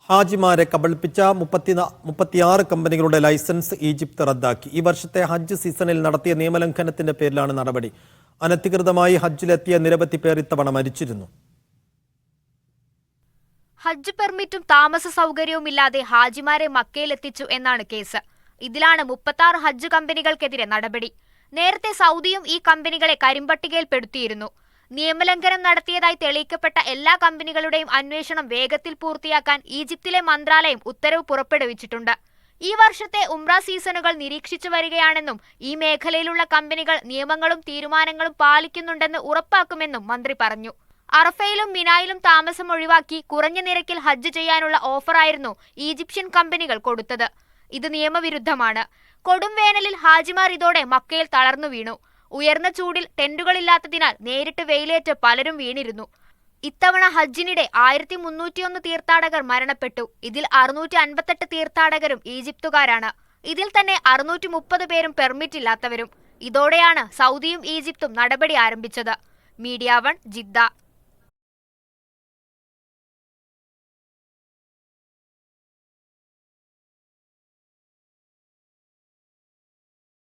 ഹാജിമാരെ കബളിപ്പിച്ച 36 കമ്പനികളുടെ licence Egypt റദ്ദാക്കി. ഈ വർഷത്തെ ഹജ്ജ് സീസണിൽ നടത്തിയ നിയമലംഘനത്തിന്റെ പേരിലാണ് നടപടി. അനധികൃതമായി ഹജ്ജിലെത്തിയ നിരവധി പേർ ഇത്തവണ മരിച്ചിരുന്നു. ഹജ്ജ് പെർമിറ്റും താമസ സൗകര്യവുമില്ലാതെ ഹാജിമാരെ മക്കയിലെത്തിച്ചു എന്നാണ് കേസ്. ഇതിലാണ് 36 ഹജ്ജ് കമ്പനികൾക്കെതിരെ നടപടി. നേരത്തെ സൗദിയും ഈ കമ്പനികളെ കരിമ്പട്ടികയിൽപ്പെടുത്തിയിരുന്നു. നിയമലംഘനം നടത്തിയതായി തെളിയിക്കപ്പെട്ട എല്ലാ കമ്പനികളുടെയും അന്വേഷണം വേഗത്തിൽ പൂർത്തിയാക്കാൻ ഈജിപ്തിലെ മന്ത്രാലയം ഉത്തരവ് പുറപ്പെടുവിച്ചിട്ടുണ്ട്. ഈ വർഷത്തെ ഉംറ സീസണുകൾ നിരീക്ഷിച്ചു വരികയാണെന്നും ഈ മേഖലയിലുള്ള കമ്പനികൾ നിയമങ്ങളും തീരുമാനങ്ങളും പാലിക്കുന്നുണ്ടെന്ന് ഉറപ്പാക്കുമെന്നും മന്ത്രി പറഞ്ഞു. അറഫയിലും മിനായിലും താമസം ഒഴിവാക്കി കുറഞ്ഞ നിരക്കിൽ ഹജ്ജ് ചെയ്യാനുള്ള ഓഫറായിരുന്നു ഈജിപ്ഷ്യൻ കമ്പനികൾ കൊടുത്തത്. ഇത് നിയമവിരുദ്ധമാണ്. കൊടും വേനലിൽ ഹാജിമാർ ഇതോടെ മക്കയിൽ തളർന്നു വീണു. ഉയർന്ന ചൂടിൽ ടെന്റുകളില്ലാത്തതിനാൽ നേരിട്ട് വെയിലേറ്റ് പലരും വീണിരുന്നു. ഇത്തവണ ഹജ്ജിനിടെ 1301 തീർത്ഥാടകർ മരണപ്പെട്ടു. ഇതിൽ 658 തീർത്ഥാടകരും ഈജിപ്തുകാരാണ്. ഇതിൽ തന്നെ 630 പേരും പെർമിറ്റ് ഇല്ലാത്തവരും. ഇതോടെയാണ് സൗദിയും ഈജിപ്തും നടപടി ആരംഭിച്ചത്. Media 1 Jeddah.